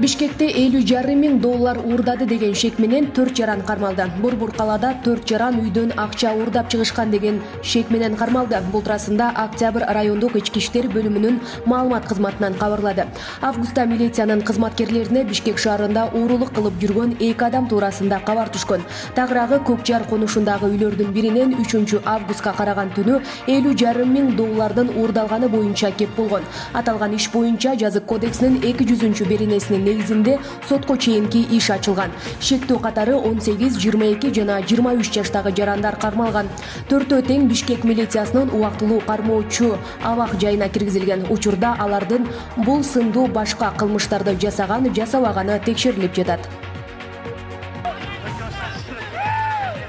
Бишкекте 50,5 миң доллар уурдады деген шек менен 4 жаран кармалды. Борбор калада 4 жаран үйдөн акча уурдап чыгышкан деген шек менен кармалды. Бул туурасында Октябрь райондук ички иштер бөлүмүнүн маалымат кызматынан кабарлады. Августта милициянын кызматкерлерине Бишкек шаарында уурулук кылып жүргөн 2 адам туурасында кабар түшкөн. Тагыраагы Көкжар конушундагы үйлөрдүн биринен 3 августка караган түнү 50,5 миң доллардын уурдалганы боюнча кеп болгон. Аталган иш боюнча Жазык кодексинин 200-беренесинин негизинде сотко чейинки иш ачылган. Шектүү катары 18, 22 жана 23 жаштагы жарандар кармалган. Төртөө тең Бишкек милициясынын убактылуу кармоочу абак жайына киргизилген. Учурда алардын бул сындуу башка кылмыштарды жасаган, жасабаганы текшерилип жатат.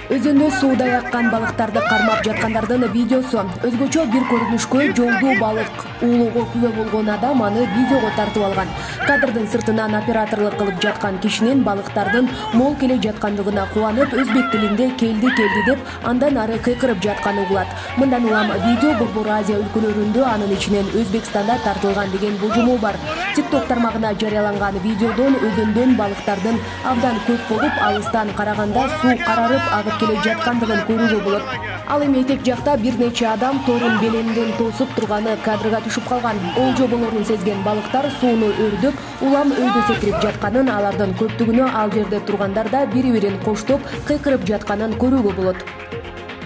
Өзөндө сууда яккан балыктарды кармап жаткандардын видеосу. Өзгөчө бир көрүнүшкө жолдуу балык уулоого күбө болгон адам аны видеого тартып алган. Кадрдын сыртынан операторлук кылып жаткан кишинин балыктардын мол келе жаткандыгына кубанып, өзбек тилинде келди деп андан ары кыйкырып жатканы угулат. Мындан улам видео Борбор Азия өлкөлөрүндө, анын ичинен Өзбекстанда тартылган деген божумуу бар. TikTok тармагына жарыяланган видеодон өзөндөн балыктардын абдан көп болуп, алыстан караганда суу карарып агып келе жаткандыгын көрүүгө болот. Ал эми этек жакта бир нече адам торун беленден тосуп турганы кадрга түшүп калган. Ол жоболорун сезген балыктар сууну өрдөп, улам өйдө секирип жатканын, алардын көптүгүнө ал жерде тургандар да бири-бирин коштоп кыйкырып жатканын көрүүгө болот.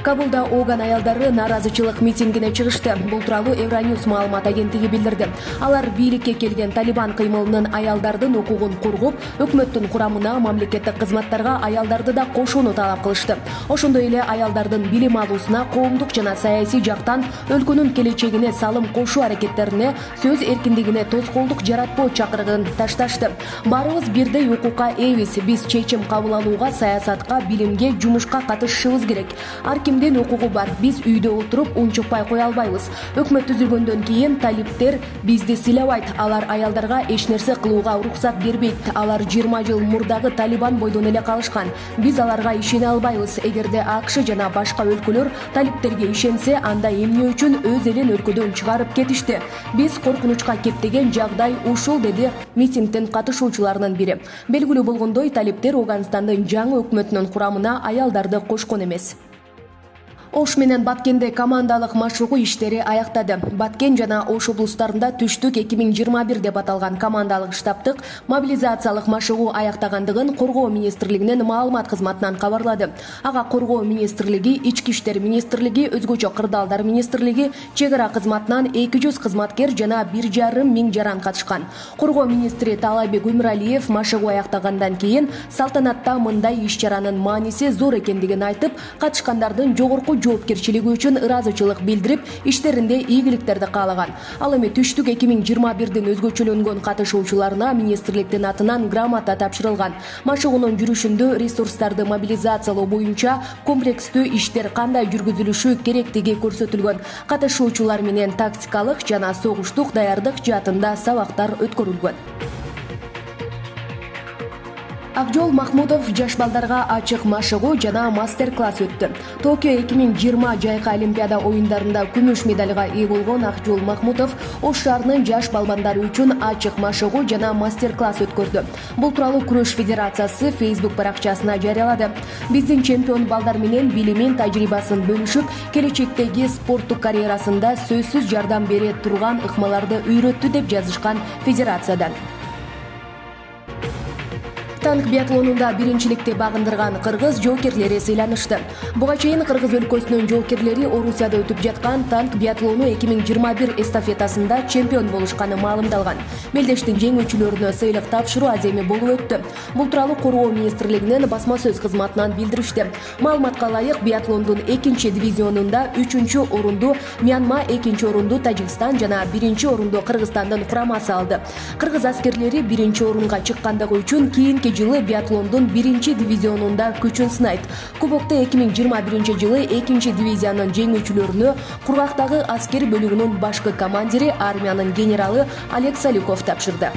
Кабулда Оган аялдары нааразычылык митингине чыгышты. Бул тууралуу Евроньюз маалымат агенттиги билдирди. Алар бийликке келген Талибан кыймылынын аялдардын укугун коргоп, өкмөттүн курамына, мамлекеттик кызматтарга аялдарды да кошууну талап кылышты. Ошондой эле аялдардын билим алуусуна, коомдук жана саясий жактан өлкөнүн келечегине салым кошуу аракеттерине, сөз эркиндигине тоскоолдук жаратпоо чакырыгын ташташты. Баарыбыз бирдей укукка ээбиз. Биз чечим кабыл алууга, саясатка, билимге, жумушка катышышыбыз керек. Кимдин укугу бар. Биз үйдө отуруп унчукпай кое албайбыз. Өкмөт түзүлгөндөн кийин талиптер бизди сыйлабайт. Алар аялдарга эч нерсе кылууга уруксат бербейт. Алар 20 жыл мурдагы Талибан бойдон эле калышкан. Биз аларга ишене албайбыз. Эгерде АКШ жана башка өлкөлөр талиптерге ишенсе, анда эмне үчүн өз элин өлкөдөн чыгарып кетишти? Биз коркунучка кептеген жагдай ушул, деди митингдин катышуучуларынын бири. Белгилүү болгондой, талиптер Афганистандын жаңы өкмөтүнүн курамына аялдарды кошкон эмес. Ош менен Баткенде командалык машыгуу иштери аяктады. Баткен жана Ош облустарында түштүк 2021 деп аталган командалык штабтык мобилизациялык машыгуу аяктагандыгын Коргоо министрлигинин маалымат кызматынан кабарлады. Ага Коргоо министрлиги, Ички иштер министрлиги, өзгөчө кырдаалдар министрлиги, чек ара кызматынан 200 кызматкер жана 1,5 миң жаран катышкан. Коргоо министри Таалайбек Өмүралиев машыгуу аяктагандан кийин салтанатта мындай иш-чаранын мааниси зор экендигин айтып, катышкандардын жогорку жоопкерчилиги үчүн ыраазычылык билдирип, иштеринде ийгиликтерди каалаган. Ал эми түштүк 2021дин өзгөчөлөнгөн катышуучуларына министрликтин атынан грамота тапшырылган. Машыгуунун жүрүшүндө ресурстарды мобилизациялоо боюнча комплекстүү иштер кандай жүргүзүлүшү керектиги көрсөтүлгөн. Катышуучулар менен тактикалык жана согуштук даярдык жаатында сабактар өткөрүлгөн. Акжол Махмутов жаш балдарга ачык машыгуу жана мастер-класс өттү. Токио 2020 жайкы Олимпиада оюндарында күмүш медалга ээ болгон Акжол Махмутов Ош шаарынын жаш балбандары үчүн ачык машыгуу жана мастер-класс өткөрдү. Бул тууралуу Күрөш федерациясы Facebook баракчасына жарыялады. Биздин чемпион балдар менен билимин, тажрыйбасын бөлүшүп, келечектеги спорттук карьерасында сөзсүз жардам бере турган ыкмаларды үйрөттү деп жазышкан федерациядан. Танк биатлонунда биринчиликти багындырган кыргыз жоокерлери сыйланышты. Буга чейин кыргыз өлкөсүнүн жоокерлери Орусияда өтүп жаткан танк биатлону 2021 эстафетасында чемпион болушканы маалымдалган. Мелдештин жеңүүчүлөрүнө сыйлык тапшыруу аземи болуп өттү. Бул тууралуу Коргоо министрлигинин басма сөз кызматынан билдиришти. Маалыматка ылайык, биатлондун 2-дивизионунда 3-орунду Мьянма, 2-орунду Тажикстан жана 1-орунду Кыргызстандын курамасы алды. Кыргыз аскерлери 1-орунга чыккандыгы үчүн кийинки жылы биатлондун 1-дивизионунда күчүн сынайт. Кубокто 2021 жылы 2-дивизиянын жеңүүчүлөрүнө кургактагы аскер бөлүгүнүн башкы командири, армиянын генералы Олег Салюков тапшырды.